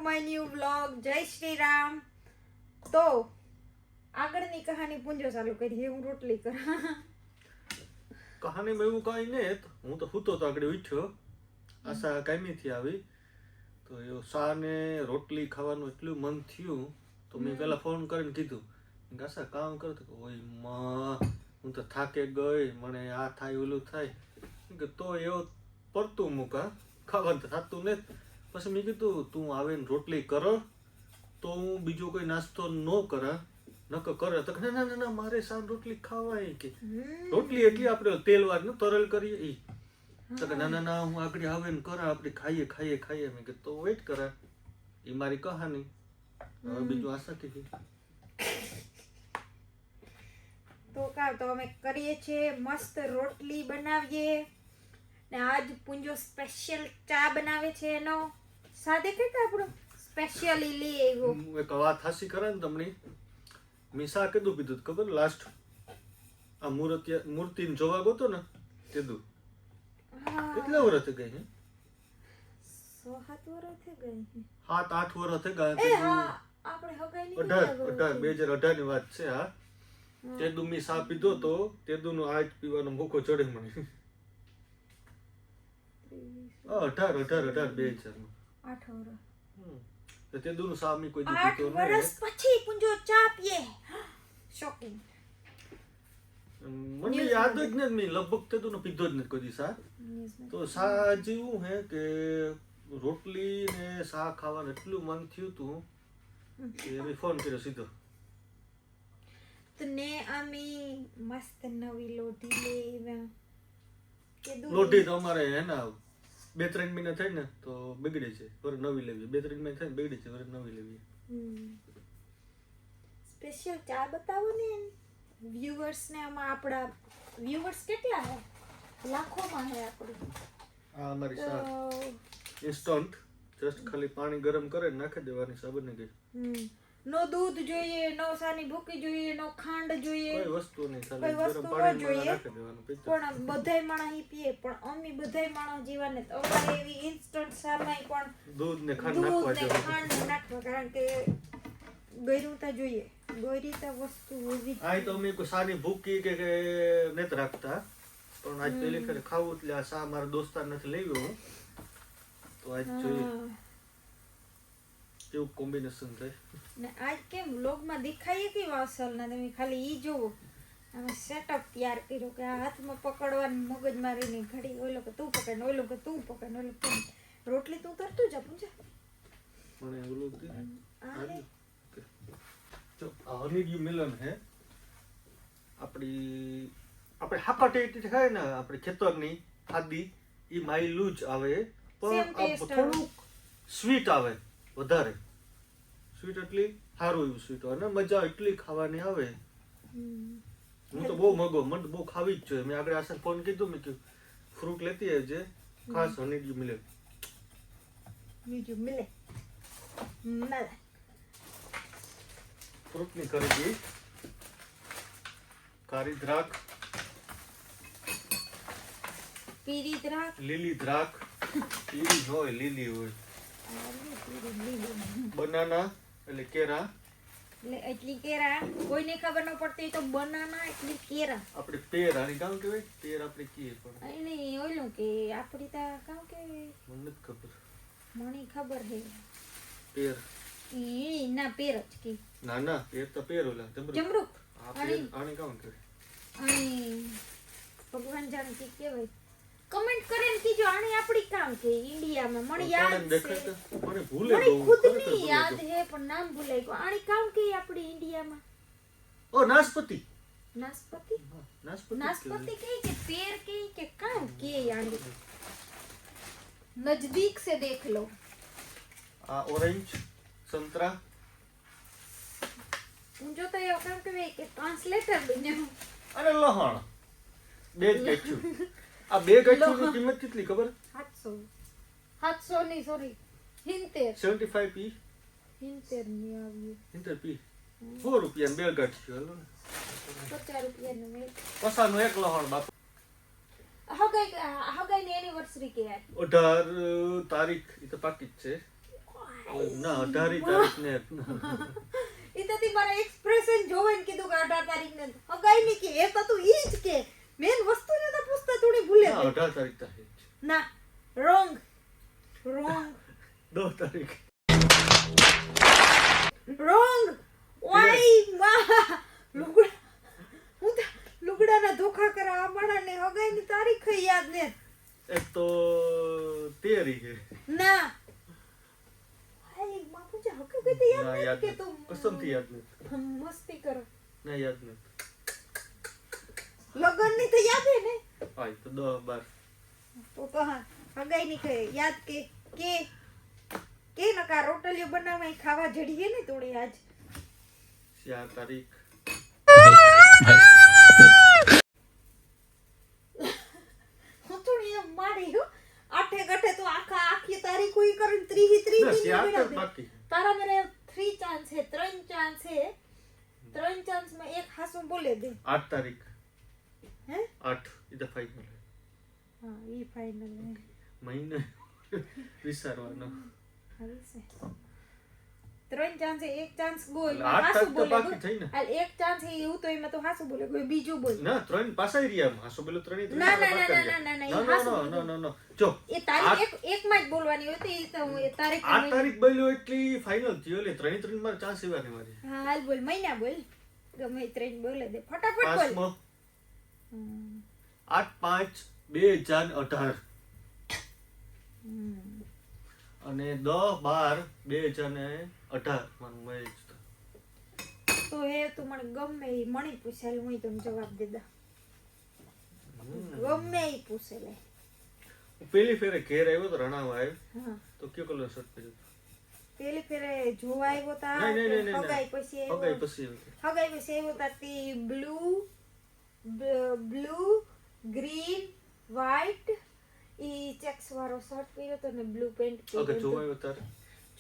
My new vlog. જય શ્રી રામ. તો આગળની કહાની પૂંજો ચાલુ કરી. હું રોટલી કરા. કહાનીમાં એવું કાંઈ નહીં. હું તો સૂતો તો આગળ ઉઠ્યો, આશા કાયમીથી આવી તો એ શા ને રોટલી ખાવાનું એટલું મન થયું તો મેં પહેલા ફોન કરીને કીધું કે આશા કામ કરો તો ઓય માં હું તો થાકે ગઈ, મને આ થાય ઓલું થાય કે તો એવો પડતું મૂકા ખાવાનું તો થતું નથી. પછી મેં કીધું તું આવે ને રોટલી કરો તો હું બીજો કોઈ નાસ્તો ન કરા, નકર કરે તો ના ના ના મારે સાંજ રોટલી ખાવાય કે રોટલી એટલી આપણે તેલવાર ને તરલ કરીએ ઈ તો કે ના ના ના હું આગળ આવે ને કરા આપણે ખાઈએ ખાઈએ ખાઈએ. મેં કીધું તો વેઇટ કરા. એ મારી કહાની. હવે બીજું આશા કીધી તો અમે કરીએ છીએ મસ્ત રોટલી બનાવીએ ને આજ પૂંજો સ્પેશિયલ ચા બનાવે છે. એનો સાદે કઈક આપણો સ્પેશિયલી લઈ આવ્યો. એક વાત હાસી કરે ને તમને, મેં શા કીધું પીધું ખબર લાસ્ટ આ મૂર્તિ જોવા ગયો ને કીધું કેટલા વર્ષ થઈ ગઈ છે? 6-7 વર્ષ થઈ ગઈ. 7-8 વર્ષ થઈ ગયા. આપણે હગાઈ 2018 ની વાત છે. હા તેદુ મેં શા પીધો તો તેદુ નો આજ પીવાનો મોકો ચડે મને. 18 2000 તો તેદુ નું શા મેં કોઈ પીધો 8 વર્ષ પછી પૂંજો ચા પીએ. શોકિંગ. મને યાદ જ નથી, મેં લગભગ તેદુ નો પીધો જ નથી કોઈ શા. તો શા જેવું હે કે રોટલી ને શા ખાવાનું એટલું મન થયું તું કે મેં ફોન કર્યો સીધો. તને આમી મસ્ત નવી લોઢી લેવા. લોઢી તો અમારે હે ને 2-3 મહિના થાય ને તો બગડે છે, વર નવી લેવી. 2-3 મહિના થાય ને બગડે છે, વર નવી લેવી. સ્પેશિયલ ચા બતાવો ને વ્યુઅર્સ ને. આમાં આપડા વ્યુઅર્સ કેટલા હે? લાખોમાં હે આપણે. આ અમારી ચા ઇન્સ્ટન્ટ જસ્ટ ખાલી પાણી ગરમ કરે નાખી દેવાની ચા બની ગઈ. નો દૂધ જોઈએ, નો સાની ભૂકી જોઈએ, નો ખાંડ જોઈએ, કોઈ વસ્તુ નહીં, કોઈ ખાલી વસ્તુ ગરમ ન પાણીમાં જોઈએ. નાખી દેવાનું પીતા. પણ બધાય માણસ ઈ પીએ, પણ અમે બધાય માણસ જીવાને તો અમારે એવી ઇન્સ્ટન્ટ સામાય પણ દૂધ ને ખાંડ દૂધ નાખવા ને જોઈએ. ખાંડ નાખવા, કારણ કે ગયરુતા જોઈએ. ગયરીતા વસ્તુ હોવી આ તો અમે કોઈ સાની ભૂકી કે નથી રાખતા, પણ આજ પેલી ફેર ખાવું એટલે આ શા મારા દોસ્તાર નથી લેવ્યો હું તો આજ જોઈએ કેવું કોમ્બિનેશન થાય. ને આજ કેમ વ્લોગમાં દેખાય કેવા અસલ ના, તમે ખાલી ઈ જોવો. અમે સેટઅપ તૈયાર કર્યો કે આ હાથમાં પકડવાનું મગજ મારીને ઘડી ઓલો કે તું પકડ, ઓલો કે તું પકડ, ઓલો તું. રોટલી તું તરતું જા પૂંજા. મને ઓલું દે જો આ હનીડ્યુ મિલન હે આપણી આપણે હાપાટી ખાય ને આપણે ખેતરની ખાદી ઈ માયલું જ આવે, પણ આ થોડુંક સ્વીટ આવે વધારે. સ્વીટ એટલી સારું એવું સ્વીટ અને મજા એટલી ખાવાની આવે. હું તો બહુ મગો, મને બહુ ખાવી જ જોઈએ. મેં આગળ આશા ફોન કીધું, મેં કીધું ફ્રૂટ લેતી આવજે, ખાસ હનીડ્યુ મિલન. બીજું મિલે મળે. ફ્રૂટની ખરીદી કાળી દ્રાક્ષ, પીરી દ્રાક્ષ, લીલી દ્રાક્ષ, પીળી ન હોય લીલી હોય, બનાના એટલે કેરા. એટલે એટલી કેરા કોઈને ખબર ન પડતી તો બનાના એટલી કેરા. આપણે પેર આની કામ કહેવાય, પેર આપણે કીએ પણ એને ઓલું કે આપડી તા કામ કે મને નથી ખબર. મને ખબર હે પેર ઈ ના પેર જ કે ના ના પેર તો પેર ઓલા જમરૂક. આ પેર આની કામ કહેવાય. અને ભગવાન જાણે કે કેવાય. કમેન્ટ કરીને કીજો આની આપડી કામ કે ઇન્ડિયામાં. મને યાદ છે, મને ભૂલે મને બહુ ખુદ ની યાદ હે પણ નામ ભૂલાઈ ગયું. આની કામ કે આપડી ઇન્ડિયામાં ઓ નાશપતિ. નાશપતિ. નાશપતિ नाशपाती के पेड़ के काम के आंगे नजदीक से देख लो. આ ઓરેન્જ સંતરા. जो तो ये काम के ट्रांसलेटर बन्यो. અરે લહણ બે જ કચ્છું. આ બે કચ્છુંની કિંમત કેટલી ખબર? 700 ની સોરી 75 પી. 70 ની આવી 70 પી 4 રૂપિયા બે કચ્છું. હાલો ને 50 રૂપિયા નું મેં પસાનું એક લહણ બાપ. હગાઈ ની એનિવર્સરી કે 18 તારીખ ઈ તો પાકી જ છે. ના 18 તારીખ ને ઈ તો તી મારા એક્સપ્રેશન જોવે ને કીધું કે 18 તારીખ ને હગાઈ ની કે એ તો તું ઈ જ કે મેન વસ્તુ ને તો પૂછતા થોડી ભૂલે ના 18 તારીખ થાય ના રોંગ 10 તારીખ રોંગ ઓય માં લુગડાના ધોખા કરા આ માણાને હગાઈ ની તારીખ યાદ ને એક તો 13 છે ના હાય માં પૂછે હકીકત યાદ ના નથી યાદ કે નથી. તું કસમથી યાદ નથી મસ્તી કરો ના યાદ નથી લગન ની તો યાદ હે ને હા ઈ તો 10 12 તો હા હગાઈ ની કઈ યાદ કે નકા રોટલીઓ બનાવવા ઈ ખાવા જડીએ ને થોડી આજ 4 તારીખ હું થોડી એમ મારી હો આઠે ગઠે તો આખી તારીખ કોઈ કરીને 30 ના 4 30 તારીખ બાકી તારા મેરે 3 ચાન્સ है 3 ચાન્સ है 3 ચાન્સ में एक हासू बोले दे 8 तारीख हैं 8 इधर फाइनल है हाँ ये फाइनल है महीने विचारવાનો હવે છે 3 ચાન્સ है एक चांस बोल એટલે 8 हासू તારીખ તો बोले બાકી થઈ ને हाल एक चांस है એવું તો એમાં તો હાસુ બોલે કોઈ બીજું બોલ ના 3 પાછા રહ્યા હાસો બેલો 3 ના ના ના ના ના ના એ હાસુ ના જો એ તારીખ એક માં જ બોલવાની હોય તો એ તો હું એ તારીખ 8 તારીખ બોલ્યો એટલી ફાઇનલ થયો એટલે 3 માં ચાન્સ એવાની મારી હા હાલ બોલ મહિના બોલ ગમે 3 બોલે દે ફટાફટ બોલ પાંચમો 8/5/2018 અને 10/12/2018 મારું મેરેજ તો હે તું મને ગમે ઈ મણી પૂછેલ હું તને જવાબ દે દા ગમે ઈ પૂછે લે પેલી ફેરે ઘેર આવ્યો તો રણાવા આવ્યો હા તો કયો કલર શર્ટ પહેર્યો પેલી ફેરે જોવા આવ્યો તા નહીં. હગાઈ પછી હગાઈ પછી આવ્યો તા તે બ્લુ ગ્રીન વ્હાઈટ ઈ ચેક્સ વાળો શર્ટ પહેર્યો તો ને બ્લુ પેન્ટ ઓકે જોવા આવ્યો તારે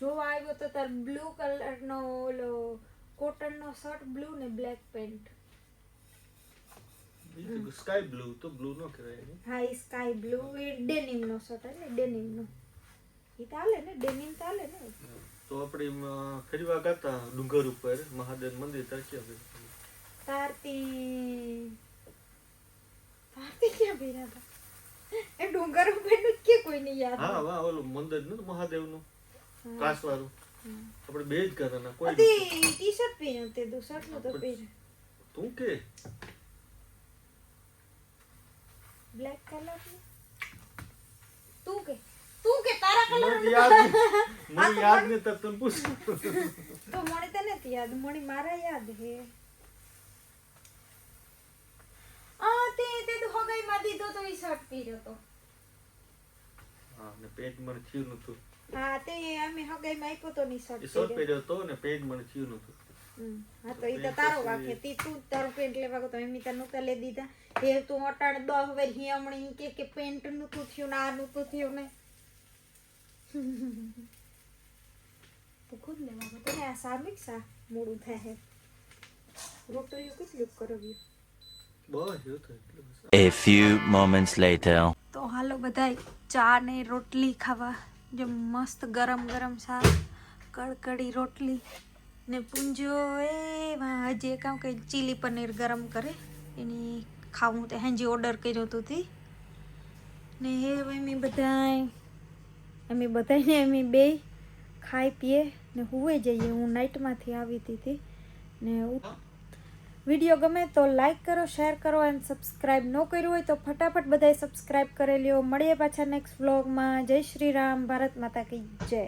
જોવા આવ્યો તો તાર બ્લુ કલર નો ઓલો કોટન નો શર્ટ બ્લુ ને બ્લેક પેન્ટ સ્કાય બ્લુ તો બ્લુ નો કહેવાય ને હા ઈ સ્કાય બ્લુ એ ડેનિમ નો શર્ટ એટલે ડેનિમ નો ઈ ચાલે ને ડેનિમ ચાલે ને તો આપણે ફેરવા ગાતા ડુંગર ઉપર મહાદેવ મંદિર તાર ક્યાં ગયું તારતી ક્યાં ભેરા હતા એ ડુંગર ઉપર નું કે કોઈ નહીં યાદ હા વાહ ઓલું મંદિર નતું મહાદેવ નું કાસ વાળું આપણે બે જ ગયા ના કોઈ અતી ટી-શર્ટ પહેર્યો તે દો શર્ટ નો તો પહેર્યો તું કે બ્લેક કલર તું કે તારા કલર મને યાદ ને તબ તને પૂછ તો મને તને નથી યાદ મને મારા યાદ હે તે તો હગાઈ માં દીધો તો ઈ શર્ટ પહેર્યો તો હા ને પેન્ટ મને થયું નતું હા તે અમે હગાઈ માં આપ્યો તો ની શર્ટ એ શર્ટ પહેર્યો તો ને પેન્ટ મને થયું નતું હા તો ઈ તો તારો વાક હે તી તું તારો પેન્ટ લેવા ગયો તો એમ તા નતા લે દીધા એ તું અટાણ 10 વાર હિયામણી કે પેન્ટ નું તું થયું ના નું તું થયું ને તો ખુદ લેવા ગયો તો ને આ સામિક સા મોડું થાય હે રોટલીઓ કેટલું કરવી બસ એવું તો એટલું A few moments later. તો હાલો બધાય ચા ને રોટલી ખાવા જો મસ્ત ગરમ ગરમ સા કડકડી રોટલી ને પૂંજો એ હજી કામ કે ચીલી પનીર ગરમ કરે એની ખાવું તે હાંજી ઓર્ડર કર્યો તો થી ને હવે અમે બધાય અમે બે ખાઈ પીએ ને હુએ જઈએ હું નાઇટમાંથી આવી હતી ને વિડીયો ગમે તો લાઈક કરો શેર કરો એન્ડ સબસ્ક્રાઈબ ન કર્યું હોય તો ફટાફટ બધાય સબસ્ક્રાઈબ કરી લ્યો મળીએ પાછા નેક્સ્ટ વ્લોગમાં જય શ્રી રામ ભારત માતા કી જય